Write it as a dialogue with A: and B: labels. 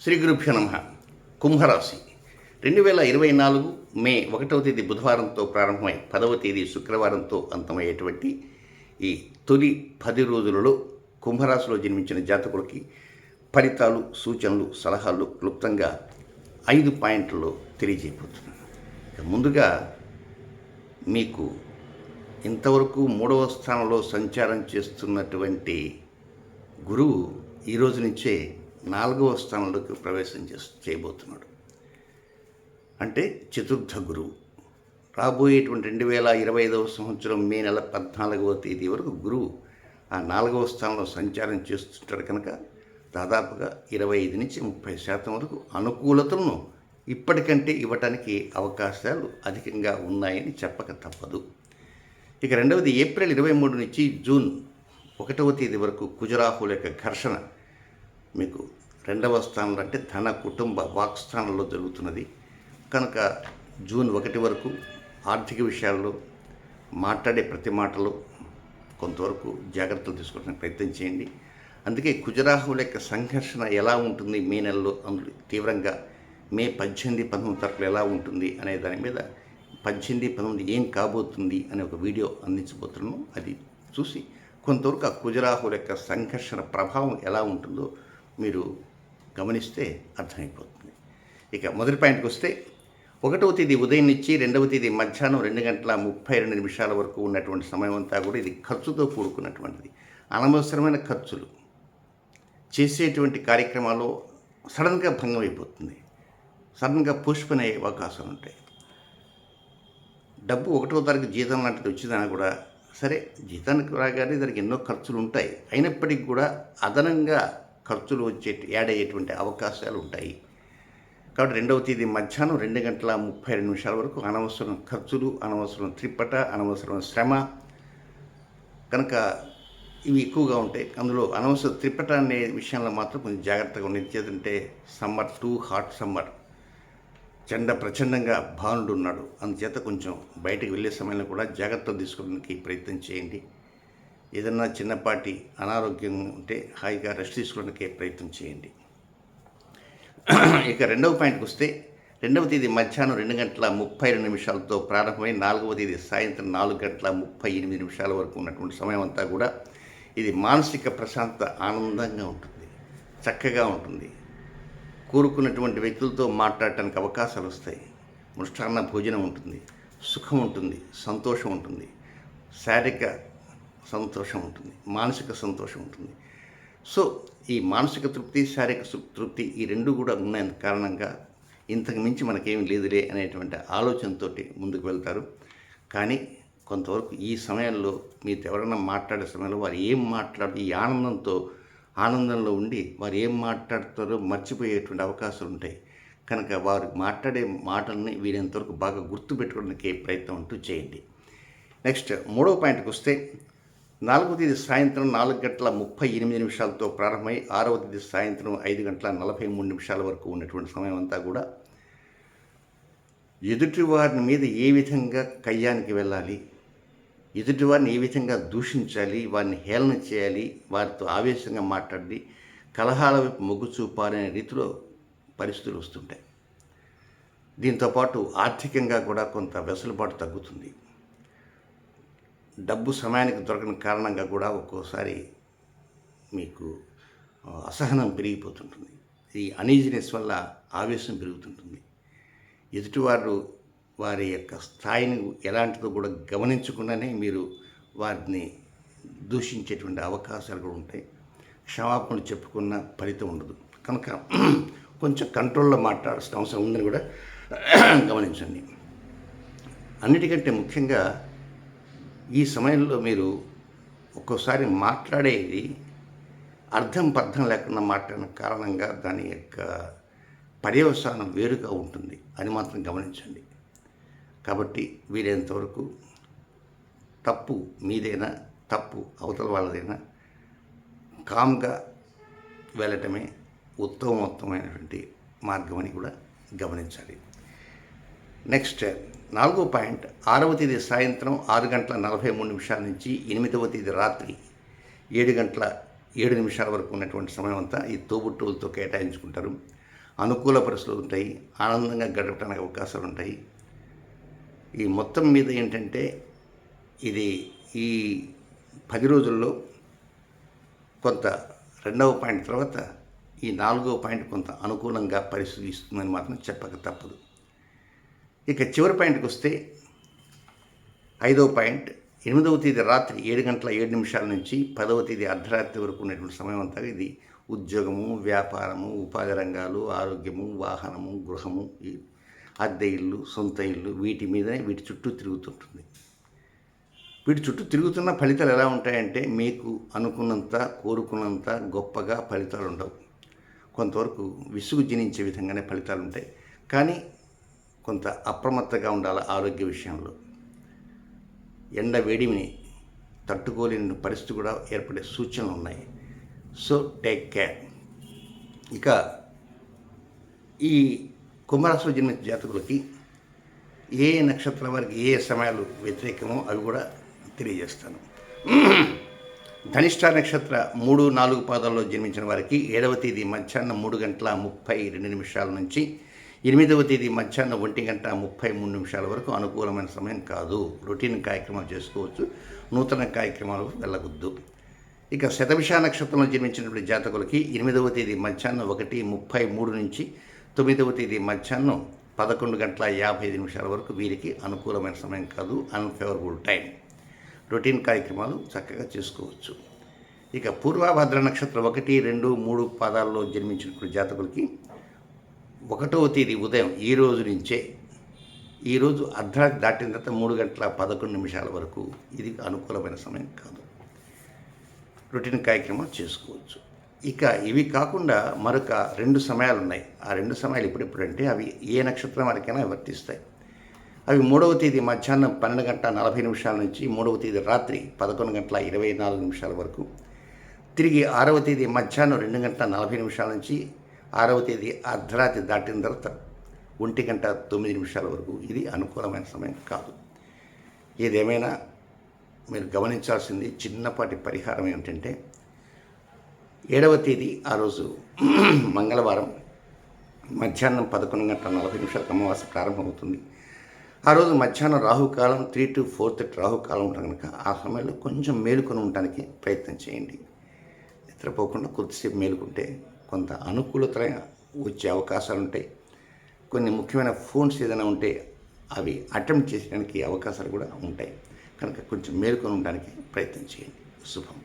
A: శ్రీ గురుభ్యో నమః. కుంభరాశి 2024 మే 1వ తేదీ బుధవారంతో ప్రారంభమై 10వ తేదీ శుక్రవారంతో అంతమయ్యేటువంటి ఈ తొలి 10 రోజులలో కుంభరాశిలో జన్మించిన జాతకులకి ఫలితాలు, సూచనలు, సలహాలు క్లుప్తంగా 5 పాయింట్లలో తెలియజేయబోతున్నాను. ముందుగా మీకు ఇంతవరకు 3వ స్థానంలో సంచారం చేస్తున్నటువంటి గురువు ఈ రోజు నుంచే 4వ స్థానంలోకి ప్రవేశం చేయబోతున్నాడు. అంటే చతుర్థ గురువు రాబోయేటువంటి 2025వ సంవత్సరం మే నెల 14వ తేదీ వరకు గురువు ఆ 4వ స్థానంలో సంచారం చేస్తుంటాడు కనుక దాదాపుగా 25 నుంచి 30% వరకు అనుకూలతలను ఇప్పటికంటే ఇవ్వటానికి అవకాశాలు అధికంగా ఉన్నాయని చెప్పక తప్పదు. ఇక రెండవది ఏప్రిల్ 23 నుంచి జూన్ 1వ తేదీ వరకు కుజరాహుల యొక్క ఘర్షణ మీకు 2వ స్థానంలో అంటే ధన కుటుంబ వాక్స్థానంలో జరుగుతున్నది కనుక జూన్ 1 వరకు ఆర్థిక విషయాల్లో మాట్లాడే ప్రతి మాటలో కొంతవరకు జాగ్రత్తలు తీసుకోవడానికి ప్రయత్నం చేయండి. అందుకే కుజరాహుల యొక్క సంఘర్షణ ఎలా ఉంటుంది మే నెలలో అందులో తీవ్రంగా మే 18, 19 తరపులు ఎలా ఉంటుంది అనే దాని మీద 18, 19 ఏం కాబోతుంది అనే ఒక వీడియో అందించబోతున్నాను. అది చూసి కొంతవరకు ఆ కుజరాహుల యొక్క సంఘర్షణ ప్రభావం ఎలా ఉంటుందో మీరు గమనిస్తే అర్థమైపోతుంది. ఇక మొదటి పాయింట్కి వస్తే 1వ తేదీ ఉదయం నుంచి 2వ తేదీ మధ్యాహ్నం 2:32 వరకు ఉన్నటువంటి సమయం అంతా కూడా ఇది ఖర్చుతో కూడుకున్నటువంటిది. అనవసరమైన ఖర్చులు చేసేటువంటి కార్యక్రమాలు సడన్గా భంగం అయిపోతుంది, సడన్గా పోస్ట్పోన్ అయ్యే అవకాశాలు ఉంటాయి. డబ్బు 1వ తారీఖు జీతం లాంటిది వచ్చిందని కూడా సరే, జీతానికి రాగానే దానికి ఎన్నో ఖర్చులు ఉంటాయి, అయినప్పటికీ కూడా అదనంగా ఖర్చులు యాడ్ అయ్యేటువంటి అవకాశాలు ఉంటాయి. కాబట్టి 2వ తేదీ మధ్యాహ్నం 2:32 వరకు అనవసరం ఖర్చులు, అనవసరం త్రిప్పట, అనవసరం శ్రమ కనుక ఇవి ఎక్కువగా ఉంటాయి. అందులో అనవసరం త్రిప్పట అనే విషయంలో మాత్రం కొంచెం జాగ్రత్తగా ఉండేది. చేతంటే సమ్మర్, టూ హాట్ సమ్మర్, ప్రచండంగా భానుడు ఉన్నాడు, అందుచేత కొంచెం బయటకు వెళ్ళే సమయంలో కూడా జాగ్రత్తలు తీసుకోవడానికి ప్రయత్నం చేయండి. ఏదన్నా చిన్నపాటి అనారోగ్యం ఉంటే హాయిగా రెస్ట్ తీసుకోవడానికి ప్రయత్నం చేయండి. ఇక 2వ పాయింట్కి వస్తే 2వ తేదీ మధ్యాహ్నం 2:32 ప్రారంభమై 4వ తేదీ సాయంత్రం 4:38 వరకు ఉన్నటువంటి సమయం అంతా కూడా ఇది మానసిక ప్రశాంతత ఆనందంగా ఉంటుంది, చక్కగా ఉంటుంది. కోరుకున్నటువంటి వ్యక్తులతో మాట్లాడటానికి అవకాశాలు వస్తాయి. మృష్టాన్న భోజనం ఉంటుంది, సుఖం ఉంటుంది, సంతోషం ఉంటుంది, శారీరక సంతోషం ఉంటుంది, మానసిక సంతోషం ఉంటుంది. సో ఈ మానసిక తృప్తి, శారీరక తృప్తి ఈ రెండు కూడా ఉన్న కారణంగా ఇంతకు మించి మనకేమీ లేదులే అనేటువంటి ఆలోచనతో ముందుకు వెళ్తారు. కానీ కొంతవరకు ఈ సమయంలో మీరు ఎవరైనా మాట్లాడే సమయంలో వారు ఏం ఈ ఆనందంలో ఉండి వారు ఏం మాట్లాడతారో మర్చిపోయేటువంటి అవకాశాలు ఉంటాయి. కనుక వారు మాట్లాడే మాటల్ని వీరంతవరకు బాగా గుర్తుపెట్టుకోవడానికి ప్రయత్నం అంటూ చేయండి. నెక్స్ట్ 3వ పాయింట్కి వస్తే 4వ తేదీ సాయంత్రం 4:38 ప్రారంభమై 6వ తేదీ సాయంత్రం 5:43 వరకు ఉన్నటువంటి సమయం అంతా కూడా ఎదుటి వారి మీద ఏ విధంగా కయ్యానికి వెళ్ళాలి, ఎదుటివారిని ఏ విధంగా దూషించాలి, వారిని హేళన చేయాలి, వారితో ఆవేశంగా మాట్లాడి కలహాల వైపు మొగ్గు చూపాలనే రీతిలో పరిస్థితులు వస్తుంటాయి. దీంతోపాటు ఆర్థికంగా కూడా కొంత వెసులుబాటు తగ్గుతుంది. డబ్బు సమయానికి దొరకని కారణంగా కూడా ఒక్కోసారి మీకు అసహనం పెరిగిపోతుంటుంది. ఈ అనీజినెస్ వల్ల ఆవేశం పెరుగుతుంటుంది. ఎదుటివారు వారి యొక్క స్థాయిని ఎలాంటిదో కూడా గమనించకుండానే మీరు వారిని దూషించేటువంటి అవకాశాలు కూడా ఉంటాయి. క్షమాపణలు చెప్పుకున్న ఫలితం ఉండదు కనుక కొంచెం కంట్రోల్లో మాట్లాడాల్సిన అవసరం ఉందని కూడా గమనించండి. అన్నిటికంటే ముఖ్యంగా ఈ సమయంలో మీరు ఒక్కోసారి మాట్లాడేది పర్థం లేకుండా మాట్లాడిన కారణంగా దాని యొక్క పర్యవసానం వేరుగా ఉంటుంది అని మాత్రం గమనించండి. కాబట్టి వీలైనంతవరకు తప్పు మీదైనా, తప్పు అవతల వాళ్ళదైనా కామ్గా వెళ్ళటమే ఉత్తమమైనటువంటి మార్గం అని కూడా గమనించాలి. నెక్స్ట్ 4వ పాయింట్ 6వ తేదీ సాయంత్రం 6:43 నుంచి 8వ తేదీ రాత్రి 7:07 వరకు ఉన్నటువంటి సమయం అంతా ఈ తోబుట్టువులతో కేటాయించుకుంటారు. అనుకూల పరిస్థితులు ఉంటాయి, ఆనందంగా గడపడానికి అవకాశాలు ఉంటాయి. ఈ మొత్తం మీద ఏంటంటే ఇది ఈ 10 రోజుల్లో కొంత రెండవ పాయింట్ తర్వాత ఈ 4వ పాయింట్ కొంత అనుకూలంగా పరిస్థితి ఇస్తుందని మాత్రం చెప్పక తప్పదు. ఇక చివరి పాయింట్కి వస్తే 5వ పాయింట్ 8వ తేదీ రాత్రి 7:07 నుంచి 10వ తేదీ అర్ధరాత్రి వరకు ఉన్నటువంటి సమయం అంతా ఇది ఉద్యోగము, వ్యాపారము, ఉపాధి రంగాలు, ఆరోగ్యము, వాహనము, గృహము, అద్దె ఇల్లు, సొంత ఇల్లు, వీటి చుట్టూ తిరుగుతుంటుంది. వీటి చుట్టూ తిరుగుతున్న ఫలితాలు ఎలా ఉంటాయంటే మీకు అనుకున్నంత, కోరుకున్నంత గొప్పగా ఫలితాలు ఉండవు. కొంతవరకు విసుగు జనించే విధంగానే ఫలితాలు ఉంటాయి. కానీ కొంత అప్రమత్తగా ఉండాలి ఆరోగ్య విషయంలో. ఎండ వేడిమిని తట్టుకోలేని పరిస్థితి కూడా ఏర్పడే సూచనలు ఉన్నాయి. So take care. ఇక ఈ కుంభరాశిలో జన్మించిన జాతకులకి ఏ నక్షత్రం వారికి ఏ సమయాలు వ్యతిరేకమో అవి కూడా తెలియజేస్తాను. ధనిష్ట నక్షత్ర 3, 4 పాదాల్లో జన్మించిన వారికి 7వ తేదీ మధ్యాహ్నం 3:32 నుంచి 8వ తేదీ మధ్యాహ్నం 1:33 వరకు అనుకూలమైన సమయం కాదు. రొటీన్ కార్యక్రమాలు చేసుకోవచ్చు, నూతన కార్యక్రమాలు వెళ్ళవద్దు. ఇక శతభిష నక్షత్రంలో జన్మించినటువంటి జాతకులకి 8వ తేదీ మధ్యాహ్నం 1:33 నుంచి 9వ తేదీ మధ్యాహ్నం 11:55 వరకు వీరికి అనుకూలమైన సమయం కాదు, అన్ఫేవరబుల్ టైం. రొటీన్ కార్యక్రమాలు చక్కగా చేసుకోవచ్చు. ఇక పూర్వభద్ర నక్షత్రం 1, 2, 3 పాదాల్లో జన్మించినటువంటి జాతకులకి 1వ తేదీ ఉదయం ఈరోజు అర్ధరాత్రి దాటిన తర్వాత 3:11 వరకు ఇది అనుకూలమైన సమయం కాదు. రొటీన్ కార్యక్రమాలు చేసుకోవచ్చు. ఇక ఇవి కాకుండా మరొక 2 సమయాలు ఉన్నాయి. ఆ 2 సమయాలు ఎప్పుడంటే అవి ఏ నక్షత్రం వారికైనా వర్తిస్తాయి. అవి 3వ తేదీ మధ్యాహ్నం 12:40 నుంచి 3వ తేదీ రాత్రి 11:24 వరకు, తిరిగి 6వ తేదీ మధ్యాహ్నం 2:40 నుంచి 6వ తేదీ అర్ధరాత్రి దాటిన తర్వాత 1:09 వరకు ఇది అనుకూలమైన సమయం కాదు. ఏదేమైనా మీరు గమనించాల్సింది చిన్నపాటి పరిహారం ఏమిటంటే 7వ తేదీ ఆ రోజు మంగళవారం మధ్యాహ్నం 11:40 అమావాస్య ప్రారంభమవుతుంది. ఆ రోజు మధ్యాహ్నం రాహుకాలం 3 to 4:30 రాహుకాలం ఉంటుంది కనుక ఆ సమయంలో కొంచెం మేలుకొని ఉండడానికి ప్రయత్నం చేయండి. నిద్రపోకుండా కొద్దిసేపు మేలుకుంటే కొంత అనుకూలత వచ్చే అవకాశాలు ఉంటాయి. కొన్ని ముఖ్యమైన ఫోన్స్ ఏదైనా ఉంటే అవి అటెంప్ట్ చేసేయడానికి అవకాశాలు కూడా ఉంటాయి కనుక కొంచెం మేలుకొని ఉండడానికి ప్రయత్నం చేయండి. శుభం.